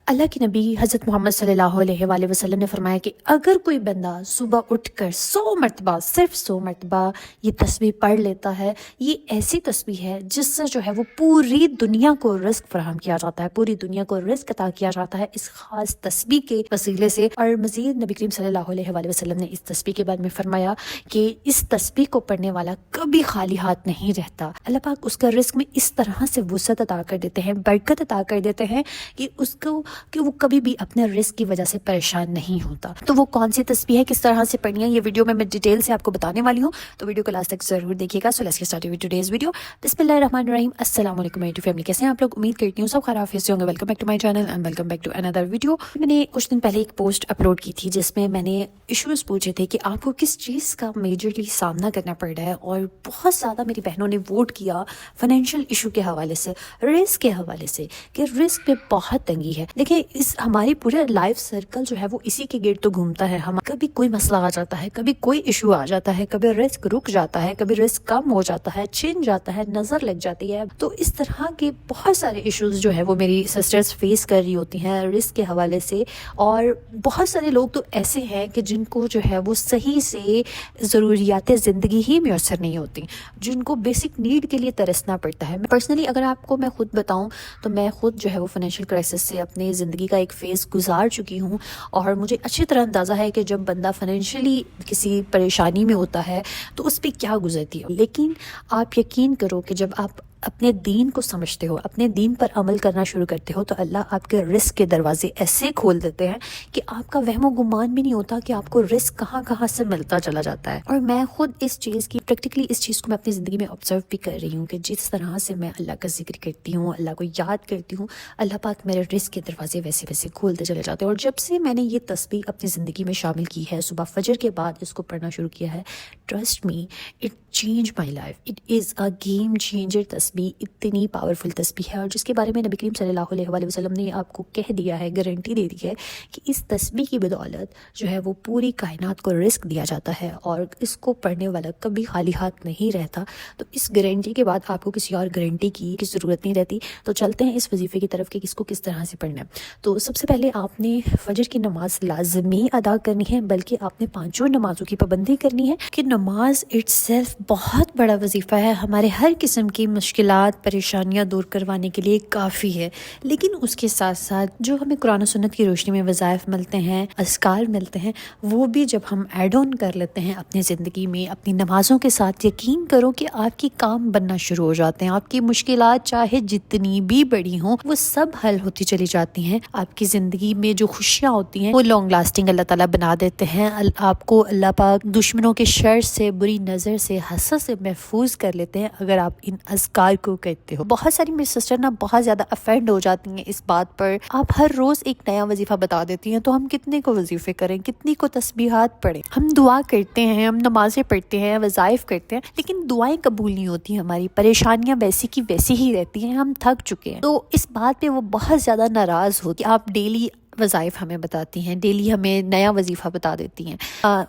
اللہ کے नबी हज़रत मोहम्मद सल्लल्लाहु अलैहि वआलैहि वसल्लम ने फरमाया कि अगर कोई बंदा सुबह उठकर 100 मरतबा, सिर्फ 100 मरतबा ये तस्बीह पढ़ लेता है, ये ऐसी तस्बीह है जिससे जो है वो पूरी दुनिया को रिस्क फराहम किया जाता है, पूरी दुनिया को रिस्क अता किया जाता है इस खास तस्बीह के वसीले से। और मज़ीद नबी करीम सल्लल्लाहु अलैहि वआलैहि वसल्लम ने इस तस्बीह के बारे में फरमाया कि इस तस्बीह को पढ़ने वाला कभी खाली हाथ नहीं रहता। अल्लाह पाक उसका रिस्क में इस तरह से वुसअत अता कर देते हैं, बरकत अता कर देते हैं कि उसको कि वो कभी भी अपने रिस्क की वजह से परेशान नहीं होता। तो वो कौन सी तस्बीह है, किस तरह से पढ़नी है, ये वीडियो में मैं डिटेल से आपको बताने वाली हूँ, तो वीडियो को लास्ट तक जरूर देखिएगा। So let's get started with today's video. बिस्मिल्लाहिर्रहमानिर्रहीम। अस्सलाम वालेकुम मेरी फैमिली, कैसे हैं आप लोग? उम्मीद करती हूँ सब खैरियत से होंगे। Welcome back to my channel and welcome back to another video. मैंने कुछ दिन पहले एक पोस्ट अपलोड की थी जिसमें मैंने इश्यूज पूछे थे कि आपको किस चीज़ का मेजरली सामना करना पड़ रहा है, और बहुत ज़्यादा मेरी बहनों ने वोट किया फाइनेंशियल इशू के हवाले से, रिस्क के हवाले से, कि रिस्क पे बहुत तंगी है। देखिए, इस हमारी पूरे लाइफ सर्कल जो है वो इसी के गिर्द तो घूमता है। हम कभी कोई मसला आ जाता है, कभी कोई इशू आ जाता है, कभी रिस्क रुक जाता है, कभी रिस्क कम हो जाता है, छिन जाता है, नजर लग जाती है। तो इस तरह के बहुत सारे इश्यूज जो है वो मेरी सिस्टर्स फेस कर रही होती हैं रिस्क के हवाले से। और बहुत सारे लोग तो ऐसे हैं कि जिनको जो है वो सही से ज़रूरियात ज़िंदगी ही मैसर नहीं होती, जिनको बेसिक नीड के लिए तरसना पड़ता है। पर्सनली अगर आपको मैं खुद बताऊं तो मैं खुद जो है वो फाइनेंशियल क्राइसिस से अपनी ज़िंदगी का एक फेज़ गुजार चुकी हूँ, और मुझे अच्छी तरह अंदाज़ा है कि जब बंदा फाइनेंशियली किसी परेशानी में होता है तो उस पर क्या गुजरती है। लेकिन आप यकीन करो कि जब आप अपने दीन को समझते हो, अपने दीन पर अमल करना शुरू करते हो, तो अल्लाह आपके रिस्क के दरवाजे ऐसे खोल देते हैं कि आपका वहमो गुमान भी नहीं होता कि आपको रिस्क कहाँ कहाँ से मिलता चला जाता है। और मैं खुद इस चीज़ की प्रैक्टिकली इस चीज़ को मैं अपनी ज़िंदगी में ऑब्जर्व भी कर रही हूँ कि जिस तरह से मैं अल्लाह का जिक्र करती हूँ, अल्लाह को याद करती हूँ, अल्लाह पाक मेरे रिस्क के दरवाजे वैसे वैसे खोलते चले जाते हैं। और जब से मैंने ये तस्बीह अपनी ज़िंदगी में शामिल की है, सुबह फजर के बाद इसको पढ़ना शुरू किया है, trust me it change my life. It is a game changer तस्बीह, इतनी पावरफुल तस्बीह है, और जिसके बारे में नबी करीम सल्लल्लाहु अलैहि वसल्लम ने आपको कह दिया है, गारंटी दे दी है कि इस तस्बीह की बदौलत जो है वो पूरी कायनात को रिस्क दिया जाता है, और इसको पढ़ने वाला कभी खाली हाथ नहीं रहता। तो इस गारंटी के बाद आपको किसी और गारंटी की ज़रूरत नहीं रहती। तो चलते हैं इस वजीफ़े की तरफ कि इसको किस तरह से पढ़ना है। तो सबसे पहले आपने फजर की नमाज लाजमी अदा करनी है, बल्कि आपने पाँचों नमाज़ों की पाबंदी करनी है कि नमाज इट्सेल्फ बहुत बड़ा वजीफ़ा है, हमारे हर किस्म की मुश्किलात परेशानियां दूर करवाने के लिए काफ़ी है। लेकिन उसके साथ साथ जो हमें कुरान और सुन्नत की रोशनी में वज़ाइफ मिलते हैं, अस्कार मिलते हैं, वो भी जब हम ऐड ऑन कर लेते हैं अपनी ज़िंदगी में अपनी नमाज़ों के साथ, यकीन करो कि आपकी काम बनना शुरू हो जाते हैं। आपकी मुश्किलात चाहे जितनी भी बड़ी हों वो सब हल होती चली जाती हैं। आपकी ज़िंदगी में जो खुशियाँ होती हैं वो लॉन्ग लास्टिंग अल्लाह ताला बना देते हैं। आपको अल्लाह पाक दुश्मनों के शर से, बुरी नज़र से, हसद से महफूज कर लेते हैं अगर आप इन अज़कार को करते हो। बहुत सारी मेरी सिस्टर ना बहुत ज़्यादा अफेंड हो जाती हैं इस बात पर, आप हर रोज़ एक नया वजीफ़ा बता देती हैं, तो हम कितने को वजीफ़े करें, कितनी को तस्बीहात पढ़ें। हम दुआ करते हैं, हम नमाज़ें पढ़ते हैं, वज़ाइफ करते हैं, लेकिन दुआएं कबूल नहीं होती, हमारी परेशानियां वैसी की वैसी ही रहती हैं, हम थक चुके हैं। तो इस बात पे वो बहुत ज़्यादा नाराज़ होती है। आप डेली वज़ाइफ हमें बताती हैं, डेली हमें नया वजीफ़ा बता देती हैं।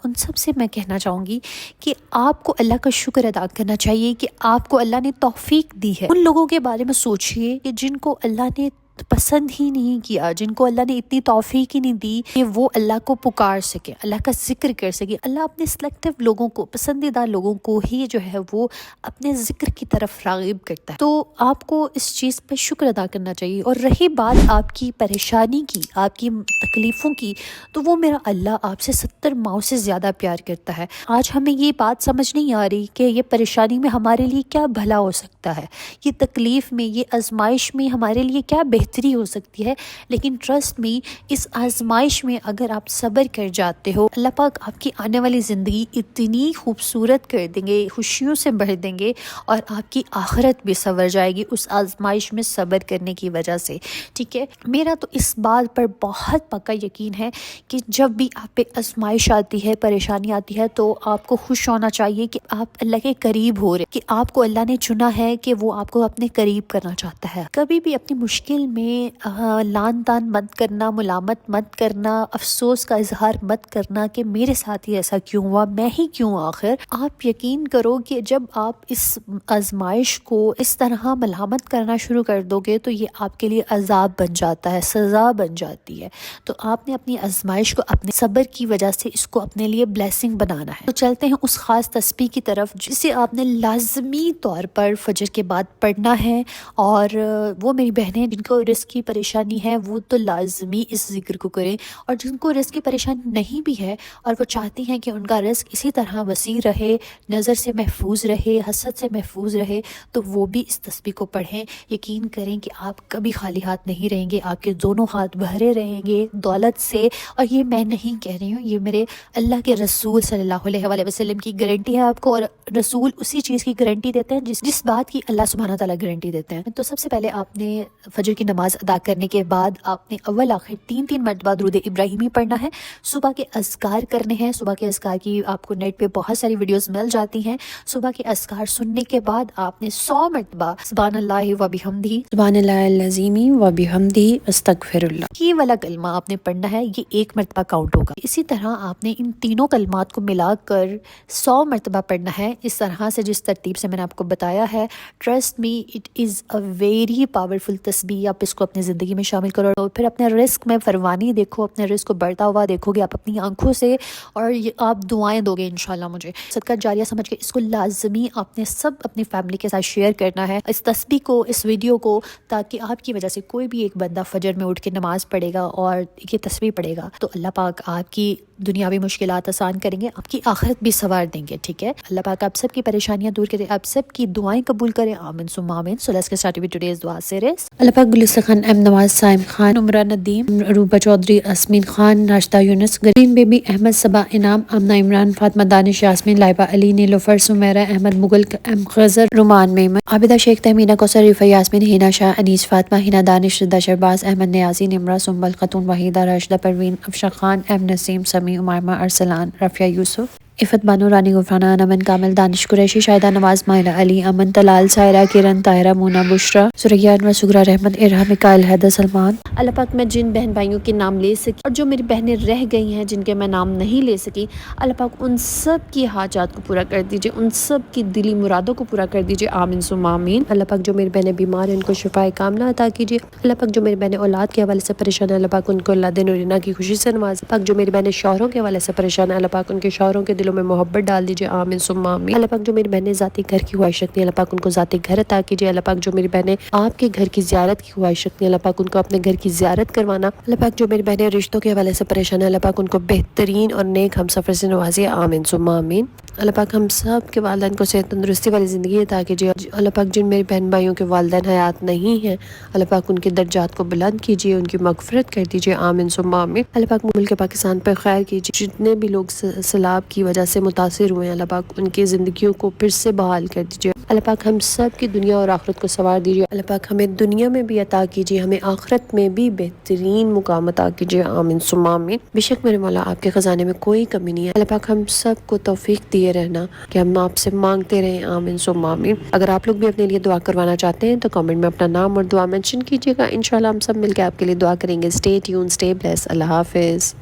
उन सब से मैं कहना चाहूँगी कि आपको अल्लाह का शुक्र अदा करना चाहिए कि आपको अल्लाह ने तौफीक दी है। उन लोगों के बारे में सोचिए कि जिनको अल्लाह ने पसंद ही नहीं किया, जिनको अल्लाह ने इतनी तौफीक ही नहीं दी कि वो अल्लाह को पुकार सके, अल्लाह का जिक्र कर सके। अल्लाह अपने सिलेक्टिव लोगों को, पसंदीदा लोगों को ही जो है वो अपने जिक्र की तरफ राग़िब करता है। तो आपको इस चीज़ पर शुक्र अदा करना चाहिए। और रही बात आपकी परेशानी की, आपकी तकलीफ़ों की, तो वो मेरा अल्लाह आपसे 70 माओ से ज़्यादा प्यार करता है। आज हमें ये बात समझ नहीं आ रही कि ये परेशानी में हमारे लिए क्या भला हो सकता है, ये तकलीफ़ में, ये आजमाइश में हमारे लिए क्या बेहतरी हो सकती है। लेकिन ट्रस्ट में इस आजमाइश में अगर आप सब्र कर जाते हो, अल्लाह पाक आपकी आने वाली ज़िंदगी इतनी खूबसूरत कर देंगे, खुशियों से भर देंगे, और आपकी आखिरत भी संवर जाएगी उस आजमाइश में सब्र करने की वजह से। ठीक है, मेरा तो इस बात पर बहुत पक्का यकीन है कि जब भी आप पे आजमाइश आती है, परेशानी आती है, तो आपको खुश होना चाहिए कि आप अल्लाह के करीब हो रहे, कि आपको अल्लाह ने चुना है کہ وہ آپ کو اپنے قریب کرنا چاہتا ہے. کبھی بھی اپنی مشکل میں لان تان مت کرنا، ملامت مت کرنا، افسوس کا اظہار مت کرنا کہ میرے ساتھ ہی ایسا کیوں ہوا، میں ہی کیوں آخر. آپ یقین کرو کہ جب آپ اس آزمائش کو اس طرح ملامت کرنا شروع کر دو گے تو یہ آپ کے لیے عذاب بن جاتا ہے، سزا بن جاتی ہے. تو آپ نے اپنی آزمائش کو اپنے صبر کی وجہ سے اس کو اپنے لیے بلیسنگ بنانا ہے. تو چلتے ہیں اس خاص تسبیح کی طرف جسے آپ نے لازمی طور پر فجر کے بعد پڑھنا ہے. اور وہ میری بہنیں جن کو رزق کی پریشانی ہے وہ تو لازمی اس ذکر کو کریں، اور جن کو رزق کی پریشانی نہیں بھی ہے اور وہ چاہتی ہیں کہ ان کا رزق اسی طرح وسیع رہے، نظر سے محفوظ رہے، حسد سے محفوظ رہے، تو وہ بھی اس تسبیح کو پڑھیں. یقین کریں کہ آپ کبھی خالی ہاتھ نہیں رہیں گے، آپ کے دونوں ہاتھ بھرے رہیں گے دولت سے. اور یہ میں نہیں کہہ رہی ہوں، یہ میرے اللہ کے رسول صلی اللہ علیہ وآلہ وسلم کی گارنٹی ہے آپ کو. اور رسول اسی چیز کی گارنٹی دیتے ہیں جس بات کی اللہ سبحانہ تعالیٰ گارنٹی دیتے ہیں. تو سب سے پہلے آپ نے فجر کی نماز ادا کرنے کے بعد آپ نے اول آخر 3 مرتبہ درود ابراہیمی پڑھنا ہے. صبح کے اذکار کرنے ہیں. صبح کے اذکار کی آپ کو نیٹ پہ بہت ساری ویڈیوز مل جاتی ہیں. صبح کے اذکار سننے کے بعد آپ نے 100 مرتبہ سبحان اللہ و بحمدہ، سبحان اللہ العظیم و بحمدہ، استغفر اللہ، یہ والا کلمہ آپ نے پڑھنا ہے. یہ 1 مرتبہ کاؤنٹ ہوگا. اسی طرح آپ نے ان تینوں کلمات کو ملا کر 100 مرتبہ پڑھنا ہے، اس طرح سے جس ترتیب سے میں نے آپ کو بتایا ہے. Trust me it is a very powerful تسبیح. آپ اس کو اپنی زندگی میں شامل کرو اور پھر اپنے رزق میں فروانی دیکھو، اپنے رزق کو بڑھتا ہوا دیکھو گے آپ اپنی آنکھوں سے، اور آپ دعائیں دو گے انشاءاللہ. مجھے صدقہ جاریہ سمجھ کے اس کو لازمی آپ نے سب اپنی فیملی کے ساتھ شیئر کرنا ہے، اس تسبیح کو، اس ویڈیو کو، تاکہ آپ کی وجہ سے کوئی بھی ایک بندہ فجر میں اٹھ کے نماز پڑھے گا اور یہ تسبیح پڑھے گا تو اللہ پاک آپ کی دنیاوی مشکلات آسان کریں گے، آپ کی آخرت بھی سنوار دیں گے. ٹھیک ہے، اللہ پاک آپ سب کی پریشانیاں دور کرے، آپ سب کی دعائیں قبول کریں. آمین ثم آمین. So let's get started with today's dua series. اللہ پاک گلستہ خان، ایم نواز، سائم خان، عمرہ ندیم، روبہ چودھری، اسمین خان، راشدہ یونس، گرین بیبی، احمد صبا انعام، آمنہ عمران، فاطمہ دانش، یاسمین، لائبہ علی، نیلوفر، سمیرہ احمد مغل، ایم خضر، رومان میمن، عابدہ شیخ، تہمینہ کوثر، ریفہ یاسمین، ہینا شاہ، انیس فاطمہ، ہینا دانش، ردا شہباز، احمد نیازی، نمرہ، سنبل خاتون، وحیدہ، راشدہ پروین، افشا خان، ایم نسیم، سمی، امائمہ، ارسلان، رافعہ یوسف، عفت بانو، رانی غفرانہ، امن کامل، دانش قریشی، شاہدہ نواز، مائلہ علی، امن طلال، سائرہ، کرن، طاہرہ، مونا، بشرا، سریا انور، سغرا رحمت، ارہا، مکائل، حیدر، سلمان. اللہ پاک میں جن بہن بھائیوں کے نام لے سکی اور جو میری بہنیں رہ گئی ہیں جن کے میں نام نہیں لے سکی، اللہ پاک ان سب کی حاجات کو پورا کر دیجئے، ان سب کی دلی مرادوں کو پورا کر دیجئے. آمین ثم آمین. اللہ پاک جو میری بہنیں بیمار ہیں ان کو شفائے کاملہ عطا کیجئے. اللہ پاک جو میری بہنیں اولاد کے حوالے سے پریشان ہیں، اللہ پاک ان کو اللہ دین اور کی خوشی سے نواز. پاک جو میری بہنیں شوہروں کے حوالے سے پریشان ہیں، اللہ پاک ان کے شوہروں کے دلوں میں محبت ڈال دیجئے. آمین ثم آمین. اللہ پاک جو میری بہنیں ذاتی گھر کی خواہش رکھتی ہیں، اللہ پاک ان کو ذاتی گھر عطا کیجئے. اللہ پاک جو میری بہنیں آپ کے گھر کی زیارت کی خواہش رکھتی ہیں، اللہ پاک ان کو اپنے گھر کی زیارت کروانا. اللہ پاک جو میری بہنیں رشتوں کے حوالے سے پریشان ہیں، اللہ پاک ان کو بہترین اور نیک ہم سفر سے نوازیے. آمین ثم آمین. اللہ پاک ہم سب کے والدین کو صحت تندرستی والی زندگی عطا کیجیے. اللہ پاک جن میرے بہن بھائیوں کے والدین حیات نہیں ہیں، اللہ پاک ان کے درجات کو بلند کیجیے، ان کی مغفرت کر دیجیے. آمین ثم آمین. اللہ پاک ملک پاکستان پر خیر کیجیے. جتنے بھی لوگ سیلاب کی وجہ سے متاثر ہوئے ہیں، اللہ پاک ان کی زندگیوں کو پھر سے بحال کر دیجیے. اللہ پاک ہم سب کی دنیا اور آخرت کو سنوار دیجیے. اللہ پاک ہمیں دنیا میں بھی عطا کیجیے، ہمیں آخرت میں بھی بہترین مقام عطا کیجیے. آمین ثم آمین. بے شک میرے مولا آپ کے خزانے میں کوئی کمی نہیں ہے. اللہ پاک ہم سب کو توفیق دیے رہنا کہ ہم آپ سے مانگتے رہیں. آمین ثم آمین. اگر آپ لوگ بھی اپنے لیے دعا کروانا چاہتے ہیں تو کامنٹ میں اپنا نام اور دعا مینشن کیجیے گا. انشاءاللہ ہم سب مل کے آپ کے لیے دعا کریں گے. Stay tuned, stay blessed. اللہ حافظ.